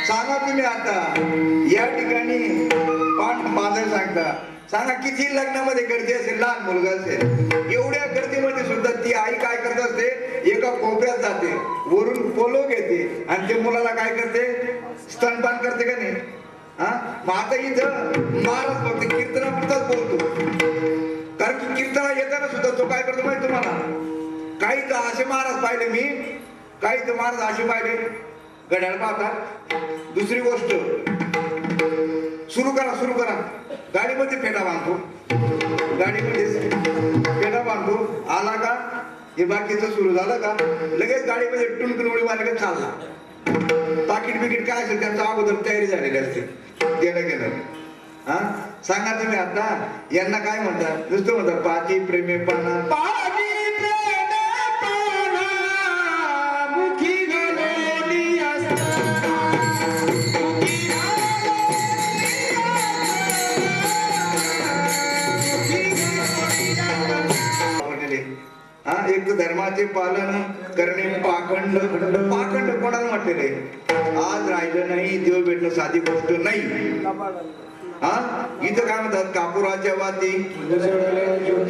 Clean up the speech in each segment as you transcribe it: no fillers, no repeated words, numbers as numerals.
सांगा तुम्ही आता या ठिकाणी माझं सांगता सांगा किती लग्नामध्ये गर्दी असेल, लहान मुलगा असेल, एवढ्या गर्दीमध्ये सुद्धा ती आई काय करत असते, एका कोपऱ्यात जाते, वरून पोलो घेते आणि ते मुलाला काय करते, स्तनपान करते का नाही. हा मग आता इथं महाराज फक्त कीर्तनापुरताच बोलतो, कारण की कीर्तना येताना सुद्धा तो काय करतो माहिती तुम्हाला. काही तर असे महाराज पाहिले मी, काही तर महाराज असे पाहिले घड्याळ पाहतात. दुसरी गोष्ट, सुरू करा गाडीमध्ये फेटा बांधतो, गाडीमध्ये फेटा बांधतो, आला का हे बाकीचं सुरू झालं का लगेच गाडीमध्ये टुनकन उडी मारली का चालला. पाकिट बिकीट काय असेल त्यांचा अगोदर तयारी झालेली असते, गेलं. हा सांगा तुम्ही आता यांना काय म्हणतात, नुसतं म्हणतात पाची प्रेमे पाना, पाची प्रेमे पाना मुखी घालूनी असता. हा एक तर धर्माचे पालन करणे पाखंड. पाखंड कोणाला म्हटलेले, आज राहिलं नाही देव भेटणं साधी गोष्ट नाही. हा इथं काय म्हणतात, कापुराच्या वाती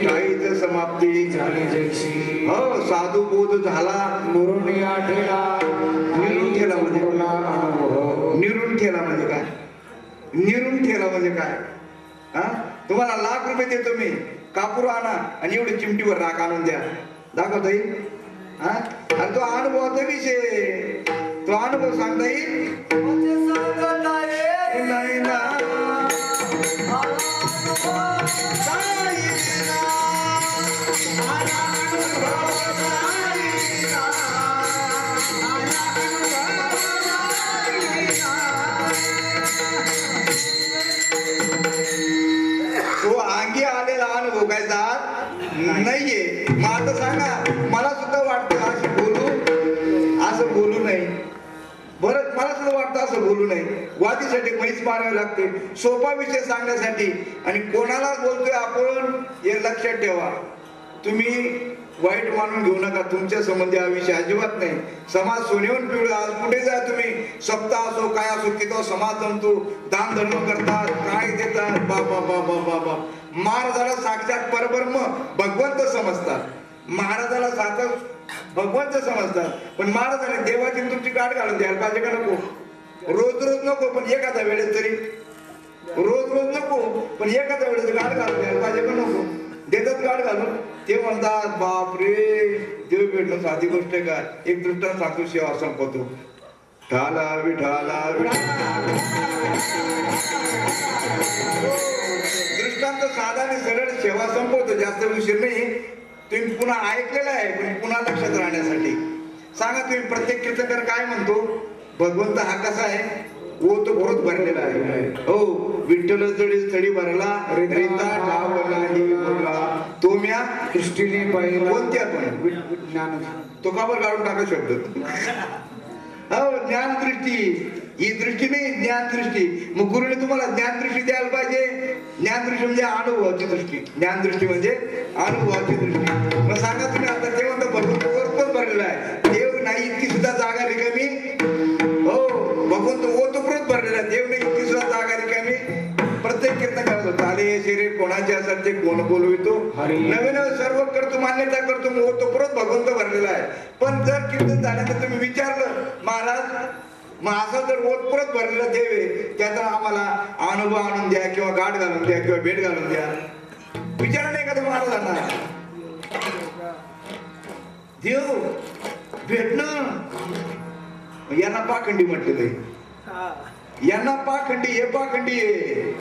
काहीच समाप्ती, हो साधू बोध झाला निरून ठेला म्हणजे निरून ठेला म्हणजे काय, निरून ठेला म्हणजे काय. हा तुम्हाला लाख रुपये देतो मी, कापूर आणा आणि एवढी चिमटीवर राख आणून द्या, दाखवता येईल. हा आणि तो अनुभवाचा विषय, तो अनुभव सांगता येईल नाही ना. तो अंगी आलेला अनुभव काय जात नाहीये. मग आता सांगा, मला सुद्धा वाटतं असं बोलू नये, बरं मला सुद्धा वाटतं असं बोलू नये. वादीसाठी म्हैस मारावी लागते सोपा विषय सांगण्यासाठी, आणि कोणाला बोलतोय आपण हे लक्षात ठेवा. तुम्ही वाईट मानून घेऊ नका, तुमच्या संबंधी हा विषय अजिबात नाही. समाज सोनेहून पिवळा, आज कुठे जा तुम्ही, सप्ताह असो काय असो, तिथं समाज जमतो, दान धर्म करतात, काय देतात, बाबा बाबा बाबा. महाराजाला साक्षात परब्रह्म भगवंत समजतात, महाराजाला साक्षात भगवंत समजतात. पण महाराजाने देवाची तुमची गाठ घालून द्यायला पाहिजे का नको, रोज नको, पण एखाद्या वेळेस तरी, रोज नको पण एखाद्या वेळेस गाठ घालून द्यायला पाहिजे का नको. देतात गाठ घालून, ते म्हणतात बाप रे देव भेटणं साधी गोष्ट आहे का. एक दृष्टांत सांगतो, सेवा संपवतो. ठाला विठाला दृष्टांत साधा आणि सरळ सेवा संपवतो, जास्त उशीर नाही. तुम्ही पुन्हा ऐकलेला आहे पण पुन्हा लक्षात राहण्यासाठी सांगा. तुम्ही प्रत्येक कीर्तनकार काय म्हणतो, भगवंत हा कसा आहे, ओत भरत भरलेला आहे. हो विठ्ठल जडी स्थळी भरला, रीता ठावला तो म्या दृष्टीने पाहिला. कोणत्या पण ज्ञान तो का बरं काढून टाका शब्द. हो ज्ञान दृष्टी, ही दृष्टी नाही ज्ञान दृष्टी. मग गुरुने तुम्हाला ज्ञान दृष्टी द्यायला पाहिजे. ज्ञान दृष्टी म्हणजे अनुभवाची दृष्टी, ज्ञान दृष्टी म्हणजे अनुभवाची दृष्टी. मग सांगा तुम्ही आता, ते म्हणतो भगवंत वर भरलेला आहे, देव नाही इतकी सुद्धा जागा रिकामी. हो भगवंत ओतप्रोत भरलेला, देव नाही इतकी सुद्धा जागा रिकामी. प्रत्येक कीर्तन करतो, ताले शरीर कोणाचे असतात ते कोण बोलवितो, नवीन सर्व करतो, मान्यता करतो, मग ओतप्रोत भगवंत भरलेला आहे. पण जर कीर्तन झाल्यानंतर तुम्ही विचारलं, महाराज मग असं जर ओतप्रोत भरलेला देव आहे, त्याचा आम्हाला अनुभव आणून द्या, किंवा गाठ घालून द्या, किंवा भेट घालून द्या, विचारा नाही का त्या महाराजांना. देव भेटणं यांना पाखंडी म्हटलेलं आहे, यांना पाखंडी, हे पाखंडी आहे.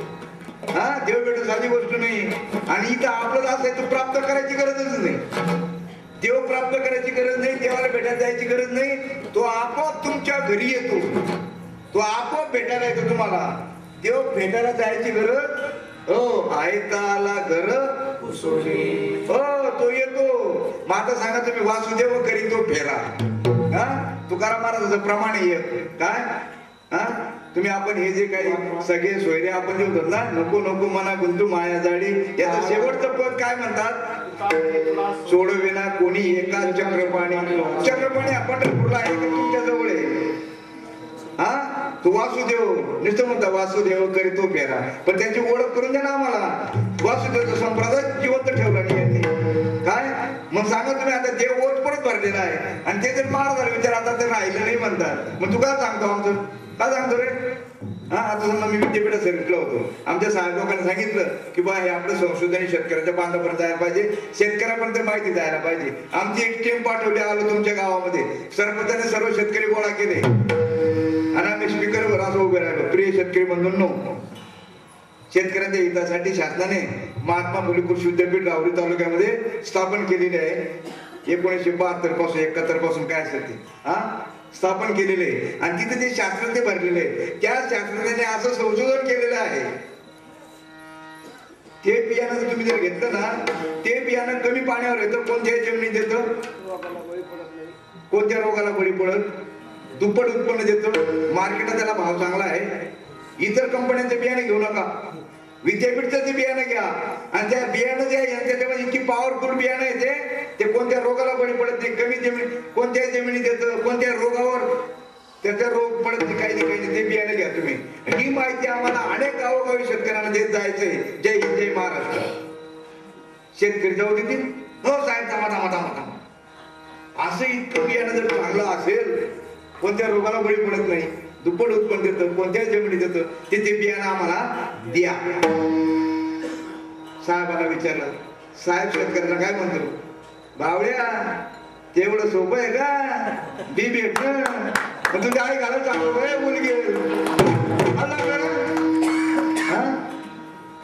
हा देव भेटणं साधी गोष्ट नाही. आणि इथं आपलं असं आहे, तो प्राप्त करायची गरजच नाही, देव प्राप्त करायची गरज नाही, देवाला भेटायला जायची गरज नाही. तो आपोआप तुमच्या घरी येतो, तो आपोआप भेटायला येतो तुम्हाला. देव भेटायला जायची गरज हो आयताला घर हो तो येतो. मग आता सांगा तुम्ही, वासुदेव करी तो फेरा. हा तुकाराम महाराजाचं प्रमाण आहे काय. हा तुम्ही आपण हे जे काही सगळे सोयरे आपण जे होतात ना, नको नको मना गुंतू माया जाडी, याचं शेवटचं पद काय म्हणतात, सोडविना कोणी एका चक्रपाणी. चक्रपाणी आपण पंढरपूरला आहे का तुमच्या जवळ आहे. हा तू वासुदेव नुसतं म्हणता वासुदेव करीतो फेरा, पण त्यांची ओळख करून द्या ना आम्हाला. वासुदेवचा संप्रदाय जिवंत ठेवला नाही यांनी. काय मग सांगा तुम्ही, आता जे ओठ परत भरलेला आहे आणि ते जर महाराजाला विचार आता ते राहिलं नाही म्हणतात, मग तू काय सांगतो आमचं, काय सांगतो रे? हा, आता समजा मी विद्यापीठात सर्विसला होतो, आमच्या साहेब लोकांनी सांगितलं की बा हे आपलं संशोधन शेतकऱ्याच्या बांधापर्यंत जायला पाहिजे, शेतकऱ्यापर्यंत माहिती जायला पाहिजे. आमची एक टीम पाठवली, आलो तुमच्या गावामध्ये, सरपंचाने सर्व शेतकरी गोळा केले आणि आम्ही स्पीकरवर असं उभे राहिलो, प्रिय शेतकरी बंधूंनो, शेतकऱ्यांच्या हितासाठी शासनाने महात्मा फुले कृषी विद्यापीठ राहुरी तालुक्यामध्ये स्थापन केलेले आहे. 1972 पासून 71 पासून काय असेल ते स्थापन केलेले आहे. आणि तिथे जे शास्त्रज्ञ भरलेले आहे, त्या शास्त्रज्ञाने असं संशोधन केलेलं आहे, ते बियाणं जर तुम्ही जर घेतलं ना, ते बियाणं कमी पाण्यावर येतं, कोणत्याही जमिनीत येतं, कोणत्या रोगाला बळी पडत, दुप्पट उत्पन्न देतं, मार्केटात त्याला भाव चांगला आहे. इतर कंपन्यांचे बियाणे घेऊ नका, विद्यापीठचं ते बियाणं घ्या. आणि त्या बियाणं जे आहे त्याच्यामध्ये इतकी पॉवरफुल बियाणं येते, ते कोणत्या रोगाला बळी पडत नाही, कमी जमीन कोणत्याही जमिनीत येतं, कोणत्या रोगावर त्याचा रोग पडत नाही, काही नाही, ते बियाणं घ्या तुम्ही. ही माहिती आम्हाला अनेक गावोगावी शेतकऱ्यांना देत जायचंय. जय हिंद, जय महाराष्ट्र. शेतकरी जाऊ देतील? हो साहेब, थांबा. असं इतकं बियाणं जर चांगलं असेल, कोणत्या रोगाला बळी पडत नाही, दुप्पट उत्पन्न देतं, कोणत्याही जमिनीत येतं, ते बियाणं आम्हाला द्या. साहेबांना विचारलं, साहेब शेतकऱ्यांना काय म्हणतो, बावड्या तेवढं सोपं आहे का बी भेटणं, तुझ्या आई घालत चांगलं मुलगी.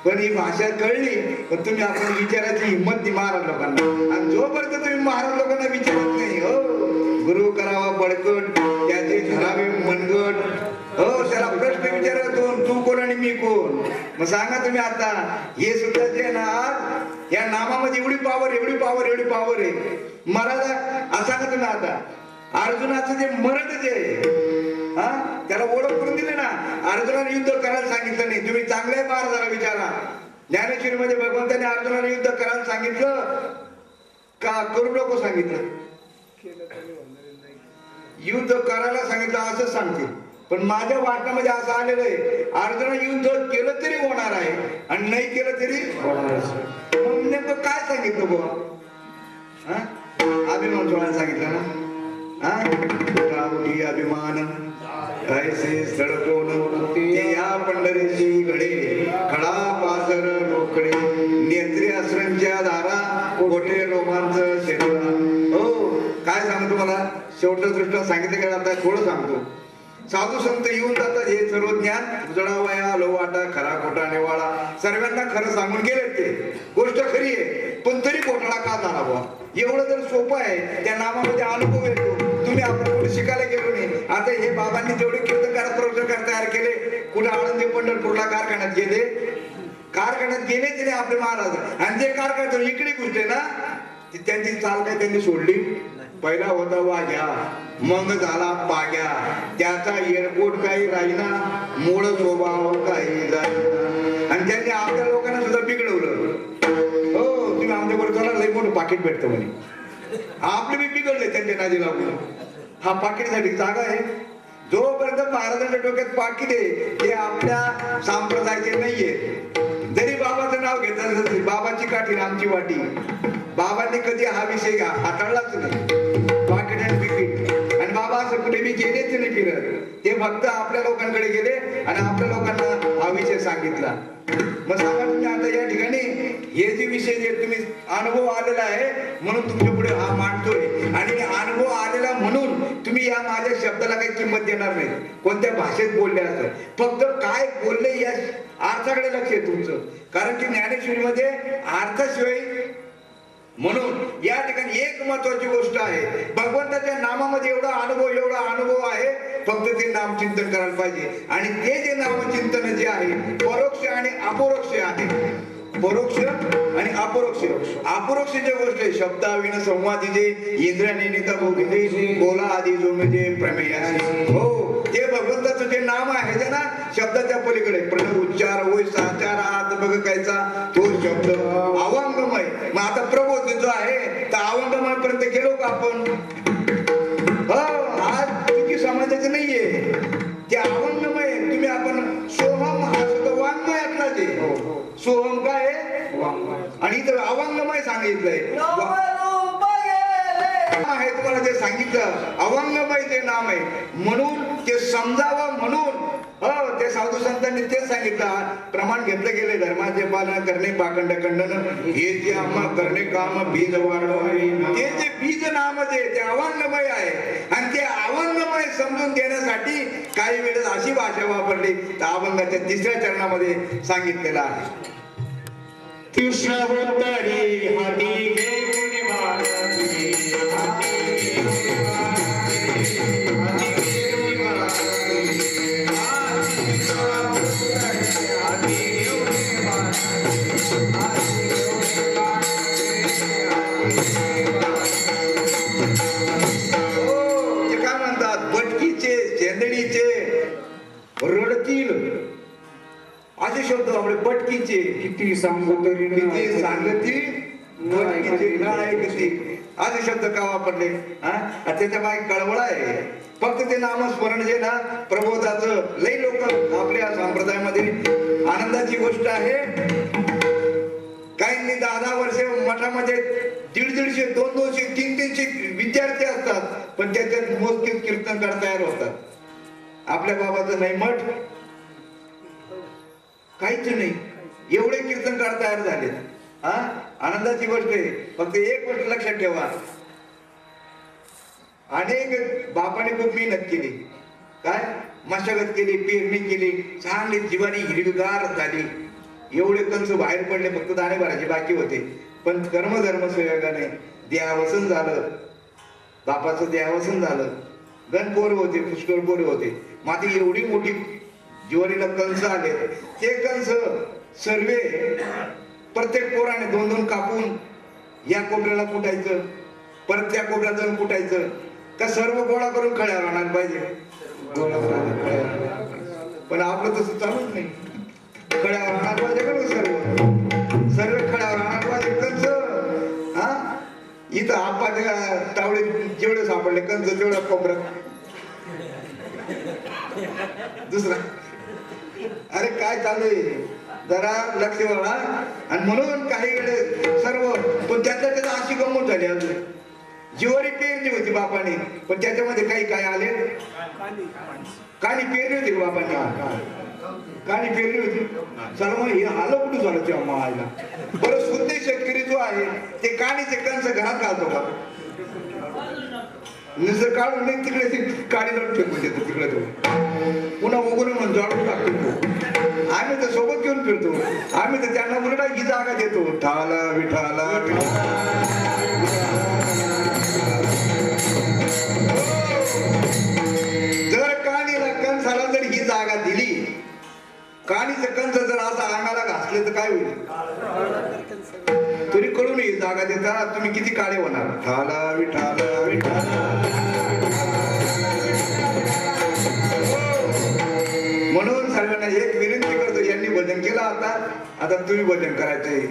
पण ही भाषा कळली, पण तुम्ही आपण विचारायची हिंमत नाही महाराज लोकांना. आणि जोपर्यंत तुम्ही महाराज लोकांना विचारत नाही, हो गुरु करावा बळकट, त्याचे धरावे मनगट, हो त्याला प्रश्न विचारतो, तू कोण आणि मी कोण. मग सांगा तुम्ही आता, हे सुद्धा जे ना या नामामध्ये एवढी पावर आहे. महाराजा असं सांगा तुम्ही आता, अर्जुनाचं जे मरण जे त्याला ओळख करून दिली ना, अर्जुनाने युद्ध करायला सांगितलं नाही. तुम्ही चांगल्या महाराजाला विचारा, ज्ञानेश्वरी मध्ये भगवंताने अर्जुनाला युद्ध करायला सांगितलं का करू नको सांगितलं? युद्ध करायला सांगितलं असं सांगते. पण माझ्या वाटण्यामध्ये असं आलेलं आहे, अर्जुना युद्ध केलं तरी होणार आहे आणि नाही केलं तरी होणार. मग नेमकं काय सांगितलं बुवा? अभिमान सोडायला सांगितलं ना. अभिमान ऐसे सडकोन या पंढरीची घडे, खडा पासर रोकडे, नेत्री आश्रमच्या दारा, कोठे रोमांच शेतला. हो काय सांगतो मला, शेवटचं दृष्ट सांगितलं का? आता थोडं सांगतो. साधू संत येऊन जातात, हे सर्व ज्ञान उजळावया लोवाटा, खरा खोटा निवाळा, सर्वांना खरं सांगून गेले. ते गोष्ट खरी आहे, पण तरी घोटाळा का झाला बुवा? एवढं जर सोपं आहे, त्या नामामध्ये अनुभव येतो. तुम्ही आपण कुठे शिकायला गेलो नाही. आता हे बाबांनी जेवढे कीर्तनकार प्रवचनकार तयार केले, कुठे आळंदी पंढरपूरला कारखान्यात गेले तरी आपले महाराज. आणि जे कारखान्यात इकडे घुसले ना, त्यांची चाल काय त्यांनी सोडली. पहिला होता वाघ्या, मग झाला पाग्या, त्याचा एअरपोर्ट काही राहिना, मूळ स्वभाव काही जाईना. आणि त्यांनी आपल्या लोकांना सुद्धा बिघडवलं. हो तुम्ही आमच्याकडे चला, लई मोठं पाकिट भेटतं म्हणे. आपले मी बिघडले त्यांच्या नादी लागून. हा पाकिटसाठी जागा आहे. जोपर्यंत महाराजांच्या डोक्यात पाकिट आहे, ते आपल्या संप्रदायाचे नाहीये. जरी बाबाचं नाव घेत असलं तरी बाबाची काठी आमची वाटी. बाबांनी कधी हा विषय हाताळलाच नाही, पाकिट आणि बिकिट. आणि बाबा असं कुठे मी गेलेच नाही फिरत. ते फक्त आपल्या लोकांकडे गेले आणि आपल्या लोकांना हा विषय सांगितला. मग सांगा तुम्ही आता या ठिकाणी हे जे विषय जे तुम्ही अनुभव आलेला आहे म्हणून तुमच्या पुढे हा मांडतोय. आणि अनुभव आलेला म्हणून तुम्ही या माझ्या शब्दाला काही किंमत देणार नाही, कोणत्या भाषेत बोलले असं. फक्त काय बोलले या अर्थाकडे लक्ष आहे तुमचं. कारण की ज्ञानेश्वरीमध्ये अर्थशिवाय, म्हणून या ठिकाणी एक महत्वाची गोष्ट आहे, भगवंताच्या नामामध्ये एवढा अनुभव आहे. फक्त ते नाम चिंतन करायला पाहिजे. आणि ते जे नामचिंतन जे आहे परोक्ष आणि अपरोक्ष आहे. परोक्ष आणि अपरोक्ष. अपरोक्ष जे गोष्ट आहे, शब्दाविन संवादी जे इंद्रियाने निता भोगिते, बोला आधी जो म्हणजे प्रमेय आहे. हो ते भगवंताचं जे नाम आहे ते ना, शब्दाच्या पलीकडे प्रणव उच्चार होय साचार आत बघ कायचा तो शब्द अवांगमय. मग आता प्रबोध जो आहे तर अवांगमय पर्यंत गेलो का आपण? आज चुकी समाजाचं नाहीये, ते अवांगमय सांगितलंय आहे तुम्हाला ते सांगितलं अवंगमय ते नाम आहे म्हणून ते समजावं म्हणून ते साधू संतांनी तेच सांगितलं प्रमाण घेतलं गेले धर्माचे पालन करणे पाखंड खंडन हे जे आम्हा करणे काम बीज वाढवावे ते जे बीज नाम ते अवंगमय आहे आणि ते अवंगमय समजून देण्यासाठी काही वेळेस अशी भाषा वापरली तर अभंगाच्या 3ऱ्या चरणामध्ये सांगितलेलं आहे. कृष्णवंतरी हाती घेऊन काय म्हणतात बटकीचे चेंदडीचे रडतील असे शब्द आपले बटकीचे किती सांगू तरी किती सांगती बटकीचे नाही किती असे शब्द का वापरले त्याच्या मागे कळवळ आहे. फक्त ते नामस्मरण जे ना प्रबोधाचं लई लोक आपल्या संप्रदायामध्ये आनंदाची गोष्ट आहे. काहींनी 10-10 वर्षे मठामध्ये 150-150, 200, 300 विद्यार्थी असतात पण त्याच्यात मोजकेच कीर्तनकार तयार होतात. आपल्या बाबाचं नाही मठ काहीच नाही एवढे कीर्तनकार तयार झाले. आनंदाची गोष्ट आहे. फक्त एक गोष्ट लक्षात ठेवा अनेक बापाने खूप मेहनत केली काय मशागत केली पेरणी केली चांगली जीवानी हिरवीगार झाली एवढे कंस बाहेर पडले फक्त दाणे भरायचे बाकी होते पण कर्मधर्म संयोगाने देहावसन झालं बापाचं देहावसन झालं गणपोर होते पुष्कळ पोरे होते माझी एवढी मोठी ज्वारीला कंस आले ते कंस सर्वे प्रत्येक पोराने 2-2 कापून या कोपऱ्याला कुटायचं परत त्या कोपऱ्यात जाऊन कुटायचं का सर्व गोळा करून खड्यावर आणायला पाहिजे पण आपलं तसं चालूच नाही. खड्यावर आणायला पाहिजे का सर्व खड्यावर आणायला पाहिजे कंस. इथं आपाच्या तावडे जेवढे सापडले कंस तेवढ्या कोपऱ्यात दुसरा अरे काय चालू आहे जरा लक्ष वळा. आणि म्हणून काही वेळेस सर्व पण त्याच्या अशी गंमत झाली अजून ज्वारी पेरली होती बापाने पण त्याच्यामध्ये काही काय आले कानी पेरली होती बापाने कानी पेरली होती चला मग हे आलं कुठं झालं तेव्हा मायला बरं शुद्ध शेतकरी जो आहे ते कानीचे कंस घरात घालतो का निसर काढून नाही तिकडे काढी लावून फेकून देतो तिकडे तो पुन्हा उगून म्हणून जाळून टाकतो. आम्ही तर सोबत घेऊन फिरतो आम्ही तर त्यांना उलटा ही जागा देतो ठाला विठाला जर कानीला कंसाला जर ही जागा दिली कानीचं कंस जर असा अंगाला घासले तर काय होईल तरी कळून ही जागा देता तुम्ही किती काळे होणार ठाला विठाला विठाला. म्हणून सर्वांना एक विनंती करतो यांनी भजन केलं आता तुम्ही भजन करायचंय.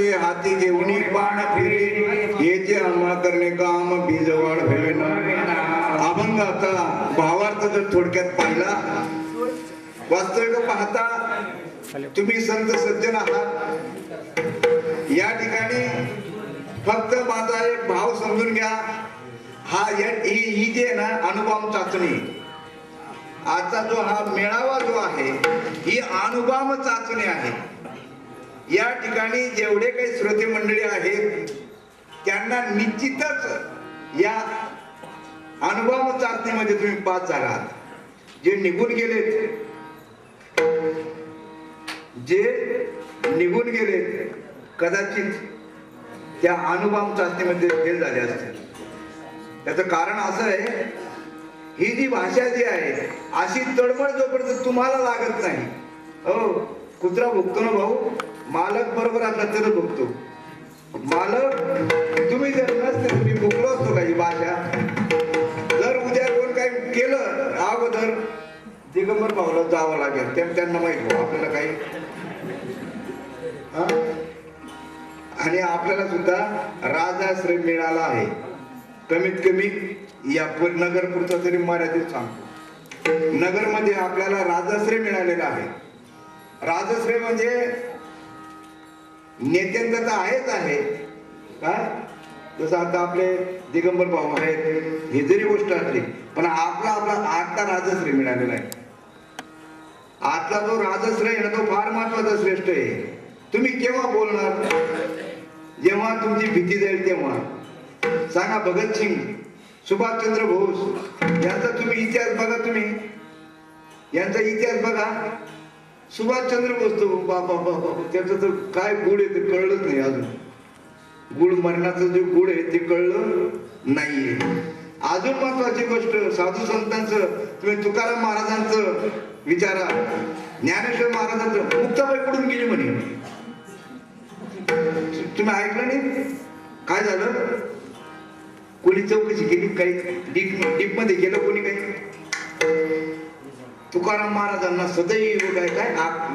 वासुदेव हाती घेऊन बाण फिरे येते आम्हा करणे काम बीजवाड भेवेना. अभंग आता भावार्थ जर थोडक्यात पाहिला, वास्तविक पाहता तुम्ही संत सज्जन आहात. या ठिकाणी फक्त माझा एक भाव समजून घ्या. ही जी आहे ना अनुभव चाचणी, आजचा जो हा मेळावा जो आहे ही अनुभव चाचणी आहे. या ठिकाणी जेवढे काही श्रोते मंडळी आहेत त्यांना निश्चितच या अनुभव चाचणीमध्ये तुम्ही पास झालात. जे निघून गेले कदाचित त्या अनुभव चाचणीमध्ये फेल झाले असतील. त्याचं कारण असं आहे, ही जी भाषा जी आहे अशी तडमड जोपर्यंत तुम्हाला लागत नाही. हो, कुत्रा भुकतो ना भाऊ, मालक बरोबर असला तरच भुकतो. मालक तुम्ही जर नसते, तुम्ही भुकलो असतो का ही भाषा. जर उद्या कोण काही केलं अगोदर दिगंबर भाऊला जावं लागेल, त्यांना माहित हो आपल्याला काही. आणि आपल्याला सुद्धा राजाश्रय मिळाला आहे. कमीत कमी या नगरपुरता तरी मर्यादित सांगतो. नगरमध्ये आपल्याला राजाश्रय मिळालेला आहे. राजाश्रय म्हणजे नेत्यांचा तर आहे काय, जसं आता आपले दिगंबर भाऊ आहेत, ही जरी गोष्ट असली पण आपला आजचा राजश्रय मिळालेला आहे. आजचा जो राजश्रय आहे ना तो फार महत्वाचा श्रेष्ठ आहे. तुम्ही केव्हा बोलणार, जेव्हा तुमची भीती जाईल तेव्हा. सांगा, भगतसिंग, सुभाषचंद्र बोस यांचा तुम्ही इतिहास बघा, तुम्ही यांचा इतिहास बघा. सुभाषचंद्र बोस तो बाबा त्याचं तर काय गुड आहे ते कळलंच नाही अजून. गुड मरणाचं जे गुड आहे ते कळलं नाहीये. अजून महत्वाची गोष्ट, साधू संतांचं तुम्ही तुकाराम महाराजांचं विचारा, ज्ञानेश्वर महाराजांचं मुक्ताबाई कुठून गेली म्हणे. तुम्ही ऐकलं नाही काय झालं, कोणी चौकशी केली, काही डीप मध्ये गेलं कोणी काही. तुकाराम महाराजांना सदैव काय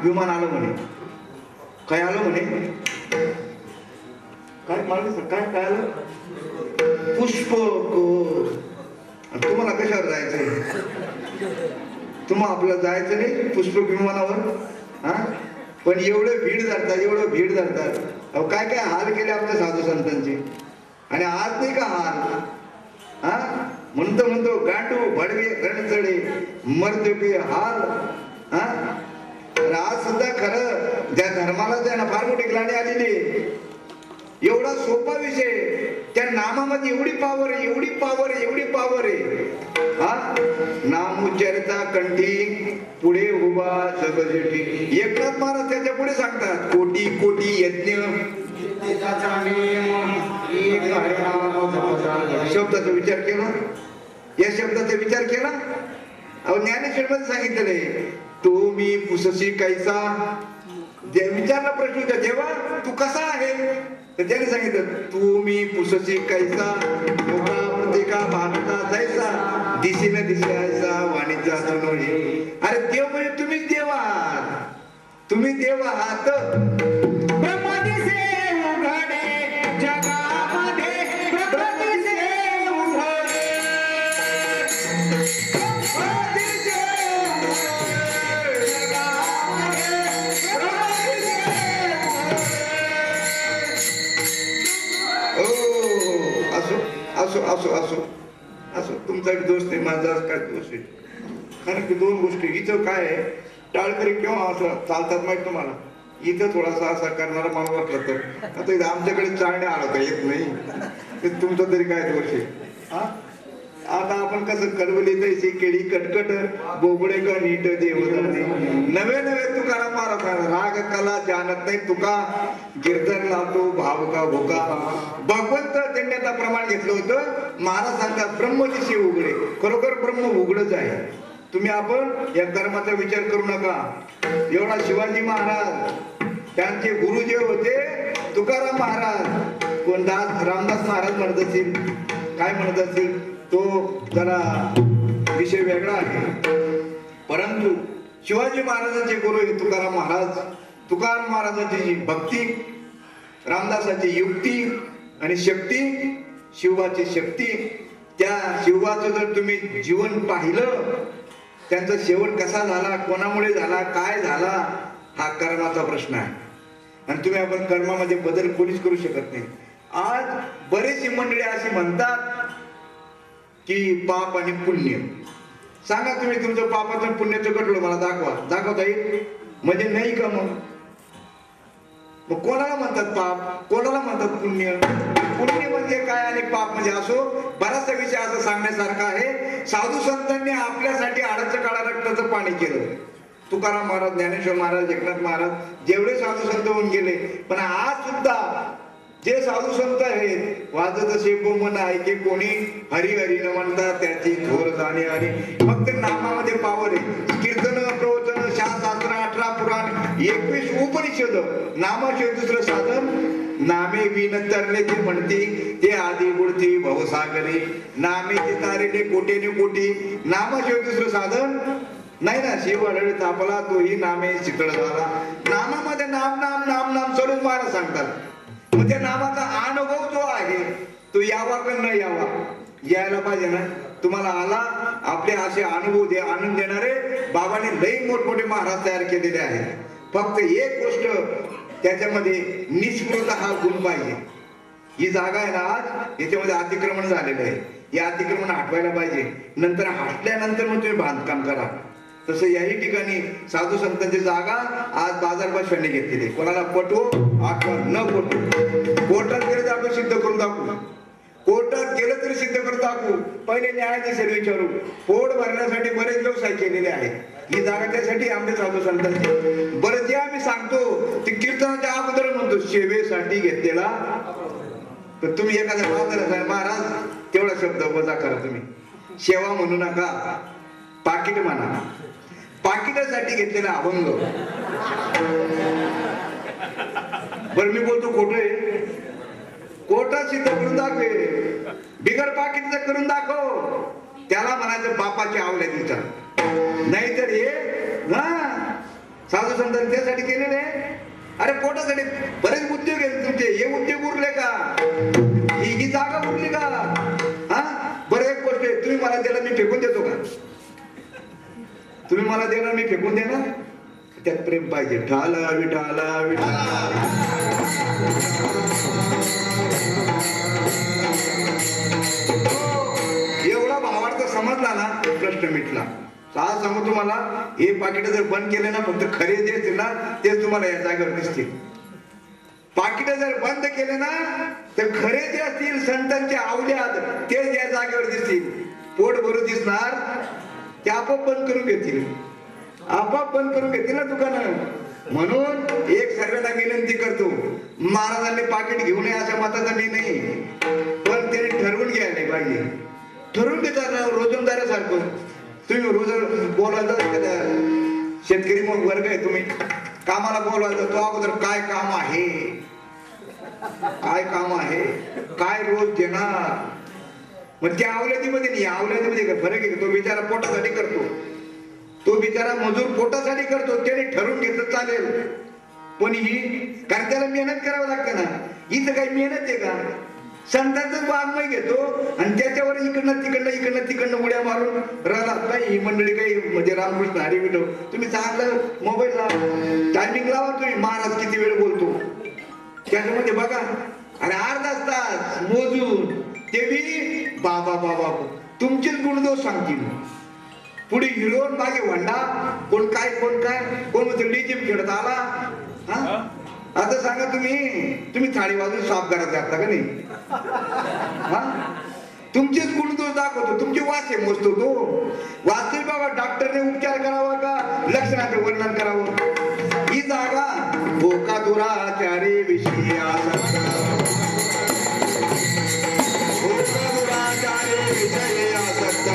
विमान आलं म्हणे. काय आलं म्हणे, काय काय आलं, पुष्प. तुम्हाला कशावर जायचंय, तुम्हाला आपल्याला जायचं नाही पुष्प विमानावर. पण एवढं भीड धरतात. काय काय हाल केले आपल्या साधू संतांचे. आणि आज नाही का हाल, म्हणतो गांडू भडवे रणचडे मर्दके हाल. आज सुद्धा खरं त्या धर्माला त्यांना फार मोठी ग्लानी आलेली. एवढा सोपा विषय, त्या नामामध्ये एवढी पावर आहे. नाम उच्चारिता कंठी पुढे उभा जगजेठी. एकनाथ महाराज त्याच्या पुढे सांगतात, कोटी यज्ञ शब्दाचा विचार केला. या शब्दाचा विचार केला. ज्ञानेश्वर मध्ये सांगितलेलं आहे, तो मी पुससी कैसा. विचारला प्रश्न होता, देवा तू कसा आहे. तर त्याने सांगितलं, तू मी पुससी कैसा, प्रत्येका भारता जायचा, दिशेने दिसायचा वाणिज्य नव्हे. अरे देव म्हणजे तुम्हीच देव आहात. तुम्ही देव आहात. असो तुमचा दोष नाही, माझा काय दोष आहे. कारण की दोन गोष्टी इथं काय आहे, टाळकरी केव्हा असं चालतात माहित तुम्हाला. इथं थोडासा असा करणारा मला वाटलं तर आता इथं आमच्याकडे चाळणे आलं का येत नाही, ते तुमचा तरी काय दोष आहे. आता आपण कसं करवली तैसी केळी कटकट बोबडे का नीट देवदाने. नवे तुकाराम महाराज राग कला जानत नाही तुका, गिरधर लावतो भाव का भोका. भगवंत त्यांनी आता प्रमाण घेतलं होतं. महाराज सांगतात ब्रह्मची उघडे. खरोखर ब्रह्म उघडच आहे. तुम्ही आपण या धर्माचा विचार करू नका. एवढा शिवाजी महाराज, त्यांचे गुरु जे होते तुकाराम महाराज, कोण रामदास महाराज म्हणत असतील, काय म्हणत असतील, तो जरा विषय वेगळा आहे. परंतु शिवाजी महाराजांचे गुरु हे तुकाराम महाराज. तुकाराम महाराजांची जी भक्ती रामदासाची युक्ती आणि शक्ती, शिवाची शक्ती, त्या शिवाचं जर तुम्ही जीवन पाहिलं, त्यांचा शेवट कसा झाला, कोणामुळे झाला, काय झाला, हा कर्माचा प्रश्न आहे. आणि तुम्ही आपण कर्मामध्ये बदल कोणीच करू शकत नाही. आज बरेचशी मंडळी अशी म्हणतात की पाप आणि पुण्य. सांगा तुम्ही तुमचं पापाचं पुण्याचं कटलं मला दाखवता येईल म्हणजे नाही का? मग कोणाला म्हणतात पाप, कोणाला म्हणतात पुण्य? पुण्य म्हणजे काय आणि पाप म्हणजे असो, बराचसा विषय असं सांगण्यासारखा आहे. साधू संतांनी आपल्यासाठी आडाचं काळा रक्ताचं पाणी केलं. तुकाराम महाराज, ज्ञानेश्वर महाराज, एकनाथ महाराज, जेवढे साधू संत होऊन गेले, पण आज सुद्धा जे साधू संत आहेत, वाजत असे मन ऐके कोणी, हरी हरी न म्हणतात त्याची थोर जाणे हरी. फक्त नामामध्ये पावर आहे. कीर्तन, प्रवचन, शास्त्र, 18 पुराण, 21 उपनिषद, नामाशिवाय दुसरं साधन नामे विन तरले ते म्हणती, ते आधी बुडती भवसागरी. नामे ते तारेले कोटेने कोटी, नामाशिवाय दुसरं साधन नाही ना. शिव आढळ तापला तोही नामे शीतळ झाला. नामामध्ये नाम नाम नाम नाम स्वरूप महाराज सांगतात. मग त्या नामाचा अनुभव जो आहे तो यावा का न यावा, यायला पाहिजे ना. तुम्हाला आला, आपले असे अनुभव दे, आनंद देणारे बाबांनी लई मोठमोठे महाराज तयार केलेले आहेत. फक्त एक गोष्ट त्याच्यामध्ये निष्कृत हा गुण पाहिजे. ही जागा आहे ना, आज याच्यामध्ये अतिक्रमण झालेलं आहे. हे अतिक्रमण हटवायला पाहिजे. नंतर हटल्यानंतर मग तुम्ही बांधकाम करा. तसं याही ठिकाणी साधू संतांची जागा आज बाजारभाषाने घेतलेली. कोणाला पटवो अथवा न पटवो, कोर्टात गेलं तर आपण सिद्ध करून दाखवू, कोर्टात गेलं तरी सिद्ध करून दाखवू. पहिले न्यायाधीशाला विचारू. पोट भरण्यासाठी बरेच व्यवसाय केलेले आहेत. ही जागा त्यासाठी आमच्या साधू संतांची. बरं जे आम्ही सांगतो ते कीर्तनाच्या अगोदर म्हणतो सेवेसाठी घेतलेला. तर तुम्ही एखाद्या बाजारात महाराज तेवढा शब्द वजा करा. तुम्ही सेवा म्हणू नका, पाकिट म्हणा. पाकिटासाठी घेतलेला अभंग. बरं मी बोलतो खोटं आहे? कोर्टात सिद्ध करून दाखवे. बिगर पाकिटचं करून दाखव. त्याला म्हणायचं बापाची आवल्या तिचा. नाहीतर हे ना साधू संतांनी त्यासाठी केलेले. अरे पोटासाठी बरेच उद्योग आहेत तुमचे. हे उद्योग उरले का? ही जागा उरली का? हा बरं एक गोष्ट आहे, तुम्ही मला दिला मी फेकून देतो का? तुम्ही मला देणार मी फेकून देणार? त्यात प्रेम पाहिजे. ठाला विठाला विठाला. एवढा भावार्थ समजला ना प्रश्न मिटला. आज सांगू तुम्हाला, हे पाकिट जर बंद केले ना, फक्त खरे जे असतील ना तेच तुम्हाला या जागेवर दिसतील. पाकिट जर बंद केले ना तर खरे जे असतील संतांचे आवल्यात तेच या जागेवर दिसतील. पोट भरून दिसणार, ते आपोआप बंद करून घेतील. आपोआप बंद करून घेतील ना दुकानं. म्हणून एक सर्वांना विनंती करतो, महाराजांनी पाकिट घेऊ नये अशा मताचा मी नाही, पण त्याने ठरवून घ्यायला पाहिजे. ठरवून घेतात ना रोजंदारासारखं. तुम्ही रोज बोलायला शेतकरी मग वर्ग आहे, तुम्ही कामाला बोलवायचं तो अगोदर काय काम आहे, काय काम आहे, काय रोज देणार. मग त्या आवल्यातीमध्ये नाही, आवल्यातीमध्ये काय फरक आहे? तो बिचारा पोटासाठी करतो, तो बिचारा मजूर पोटासाठी करतो. त्याने ठरवून घेतलं चालेल, पण ही कारण त्याला मेहनत करावं लागते ना. इथं काही मेहनत आहे का? संतांचं वाङ्मय घेतो आणि त्याच्यावर इकडनं उड्या मारून राहिला. काही ही मंडळी काही म्हणजे रामकृष्ण हरी विठो, तुम्ही चांगलं मोबाईल लावा, टायमिंग लावा. तुम्ही महाराज किती वेळ बोलतो त्याच्यामध्ये बघा. आणि अर्धा तास मोजून ते बी बाबा बाबा तुमचेच गुणदोष सांगतील. पुढे हिरो मागे वंडा, कोण काय कोण म्हणतो डीजिम खेळत आला. हा आता सांगा तुम्ही थाळी वाजून साफ घरात घातला का नाही? हा तुमचेच गुणदोष दाखवतो, तुमचे वाचे मोजतो तो. वाचतोय बाबा, डॉक्टरने उपचार करावा का लक्षणाचं वर्णन करावं? ही जागा भोका दुराचारे विषयी आसक्त, भोका दुराचारे विषयी आसक्त.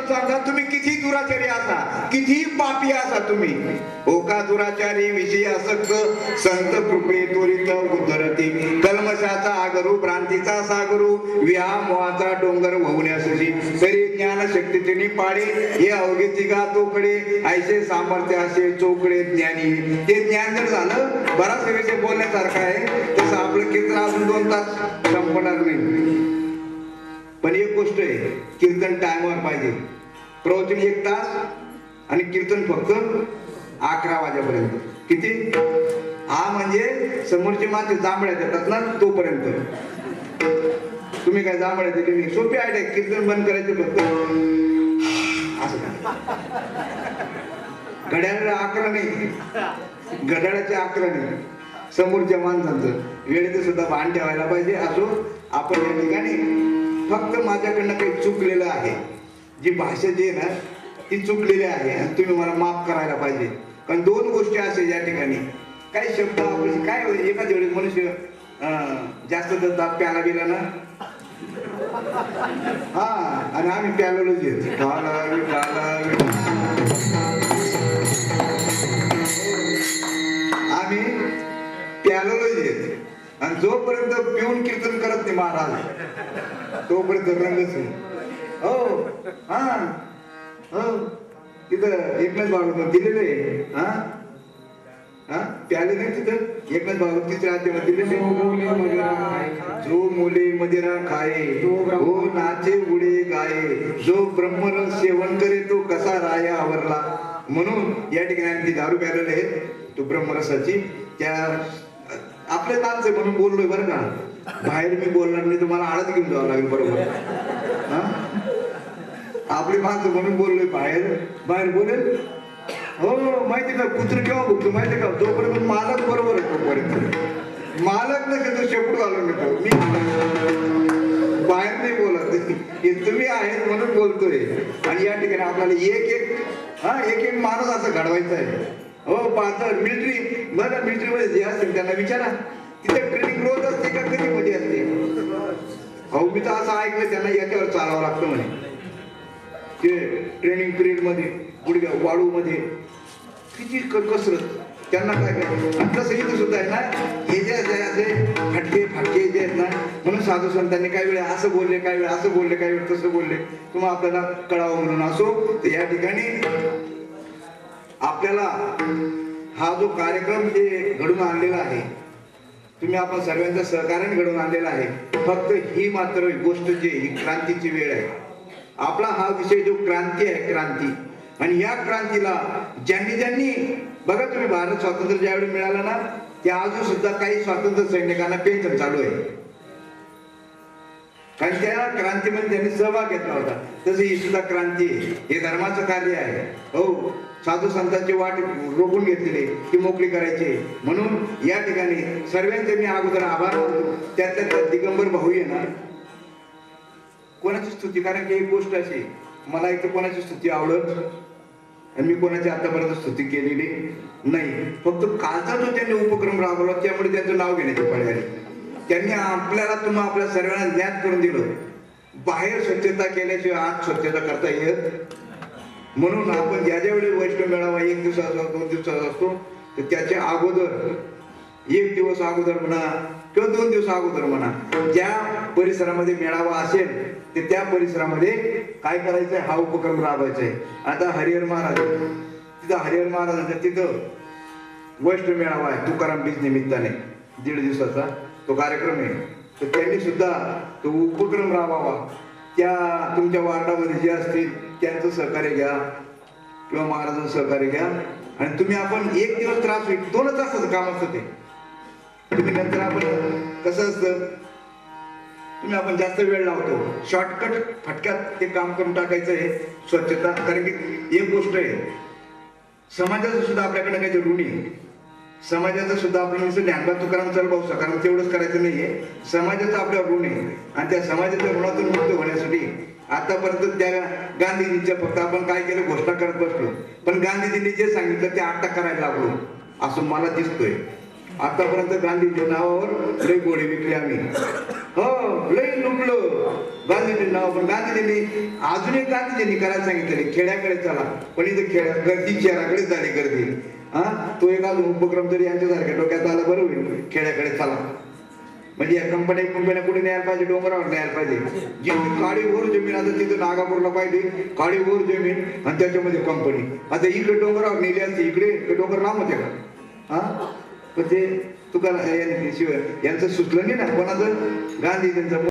सांगा तुम्ही किती दुराचारी असा, किती पापी असा, तुम्ही ओका दुराचारी विषयी असक्त संत कृपे त्वरित उद्धरती कल्मशाचा आगरू भ्रांतीचा सागरू व्यामोहाचा डोंगर वाहुण्यासजी तरी ज्ञान शक्तीचे पाडे हे अवघे तिघा तोकडे ऐसे सामर्थ्य असे चोकडे ज्ञानी ते ज्ञान जर झालं बराच विषय बोलण्यासारखं आहे तसं आपलं कीर्तन अजून 2 तास संपणार नाही. पण एक गोष्ट आहे, कीर्तन टाइमवर पाहिजे. प्रवचन 1 तास आणि कीर्तन फक्त 11 वाजेपर्यंत. किती? हा म्हणजे समोरचे माणसे जांभळ्या देतात ना तोपर्यंत. तुम्ही काय जांभळ्या दिले नाही. सोपी आयडिया, कीर्तन बंद करायचे फक्त असं का. घड्याळाला 11 नाही, घड्याळाचे 11 नाही, समोरच्या माणसांचं. वेळेचं सुद्धा भान ठेवायला पाहिजे. असो आपण या ठिकाणी फक्त माझ्याकडनं काही चुकलेलं आहे, जी भाषा जी आहे ना ती चुकलेली आहे आणि तुम्ही मला माफ करायला पाहिजे. कारण 2 गोष्टी असे या ठिकाणी काही शब्द आपण काय एखाद्या वेळेस मनुष्य जास्त जर दाब प्याला गेला ना हा आणि आम्ही प्यालोच येत आम्ही प्यालोच येत आणि जोपर्यंत पिऊन कीर्तन करत नाही महाराज तोपर्यंत रंगच नाही. हो हा हो तिथं एकनाथ भागवत दिलेलं आहे. हा हा प्याले नाही तिथं एकनाथ भागवत 3ऱ्या अध्यायात दिलेले जो मुले मदिरा खाये हो नाचे उडे गाये जो ब्रह्मरस सेवन करे तो कसा राया आवरला. म्हणून या ठिकाणी ती दारू प्यालेले आहेत तो ब्रह्मरसाची. त्या आपले माणसं म्हणून बोललोय बरं का. बाहेर मी बोलणार नाही तुम्हाला आळत घेऊन जावं लागेल. बरोबर हा आपली माणसं म्हणून बोललोय. बाहेर बोलेल. हो माहिती का कुत्र केव्हा बघतो माहिती का जोपर्यंत मालक बरोबर आहे तोपर्यंत. मालक नसेल तर शेपूट घालून घेतो मी. बाहेर नाही बोलत हे तुम्ही आहेत म्हणून बोलतोय. आणि या ठिकाणी आपल्याला एक माणूस असं घडवायचा आहे. हो पाहता मिलिटरी बघा मिलिटरी मध्ये जे असतील त्यांना विचारा तिथे ट्रेनिंग रोज असते का कधी मध्ये असते. हो मी तर असं ऐकलं त्यांना याच्यावर चालावं लागतं म्हणे. ते ट्रेनिंग पिरियड मध्ये गुडघ्या वाळू मध्ये किती कसरत त्यांना काय करायचं. आणि तसं इथं सुद्धा आहे ना हे जे असे फटके जे आहेत ना म्हणून साधू संतांनी काही वेळा असं बोलले काही वेळा असं बोलले काही वेळा तसं बोलले तुम्हाला आपल्याला कळावं म्हणून. असो तर या ठिकाणी आपल्याला हा जो कार्यक्रम जे घडून आणलेला आहे तुम्ही आपण सर्वांच्या सहकार्याने घडवून आणलेला आहे. फक्त ही मात्र गोष्ट जी ही क्रांतीची वेळ आहे. आपला हा विषय जो क्रांती आहे क्रांती आणि या क्रांतीला ज्यांनी बघा तुम्ही भारत स्वातंत्र्य ज्यावेळी मिळालं ना त्या अजून सुद्धा काही स्वातंत्र्य सैनिकांना पेन्शन चालू आहे. कारण त्या क्रांतीमध्ये त्यांनी सहभाग घेतला होता. तसं ही सुद्धा क्रांती आहे. हे धर्माचं कार्य आहे. हो साधू संतांची वाट रोखून घेतलेली ती मोकळी करायची. म्हणून या ठिकाणी सर्वांचे मी अगोदर आभार मानतो. त्यातल्या दिगंबर भाऊ आहे ना कोणाची स्तुती कारण की एक गोष्ट अशी मला एक तर कोणाची स्तुती आवडत आणि मी कोणाची आतापर्यंत स्तुती केलेली नाही. फक्त कालचा जो त्यांनी उपक्रम राबवला त्यामुळे त्यांचं नाव घेण्याची पाळी आली. त्यांनी आपल्या सर्वांना ज्ञात करून दिलं बाहेर स्वच्छता केल्याशिवाय आत स्वच्छता करता येत. म्हणून आपण ज्या वेळी वैष्णव मेळावा 1 दिवसाचा 2 दिवसाचा असतो तर त्याच्या अगोदर 1 दिवस अगोदर म्हणा किंवा 2 दिवस अगोदर म्हणा ज्या परिसरामध्ये मेळावा असेल ते त्या परिसरामध्ये काय करायचंय हा उपक्रम राबवायचा आहे. आता हरिहर महाराज तिथं वैष्णव मेळावा आहे तुकाराम बीज निमित्ताने 1.5 दिवसाचा तो कार्यक्रम आहे. तर त्यांनी सुद्धा तो उपक्रम राबवावा. त्या तुमच्या वार्डामध्ये जे असतील त्यांचं सहकार्य घ्या किंवा महाराजांचं सहकार्य घ्या आणि तुम्ही आपण 1 दिवस त्रास होईल 2 तासाचं काम असतं ते. तुम्ही नंतर आपण कसं असतं तुम्ही आपण जास्त वेळ लावतो शॉर्टकट फटक्यात ते काम करून टाकायचं आहे स्वच्छता. कारण की एक गोष्ट आहे समाजाचं सुद्धा आपल्याकडे काही ऋण आहे. समाजाचं सुद्धा आपल्याला ज्ञानबा तुकाराम चल भाऊ सकाराम तेवढंच करायचं नाहीये. समाजाचं आपल्यावर ऋण आहे आणि त्या समाजाच्या ऋणातून मुक्त होण्यासाठी आतापर्यंत त्या गांधीजींच्या फक्त आपण काय केलं घोषणा करत बसलो पण गांधीजींनी जे सांगितलं ते आता करायला लागलो असं मला दिसतोय. आतापर्यंत गांधीजी नावावर लय गोळी विकली आम्ही, हो लय लुटलो गांधीजी नाव. पण गांधीजींनी अजून एक गांधीजींनी करायला सांगितले, खेड्याकडे चला. पण इथं खेड्या गर्दी शहराकडे झाली गर्दी. हा तो एक अजून उपक्रम तरी यांच्यासारख्या डोक्यात आला बरं होईल, खेड्याकडे चला. म्हणजे या कंपन्या कुठे न्यायला पाहिजे, डोंगरावर न्यायला पाहिजे. जिथे काळीभोर जमीन, आता तिथं नागापूरला पाहिजे काळीभोर जमीन आणि त्याच्यामध्ये कंपनी. आता इकडे डोंगरावर नेली असते, इकडे डोंगर लांब होते का? हा पण ते तुकाराम यांचं सुचलं नाही ना कोणाचं, गांधीजींचं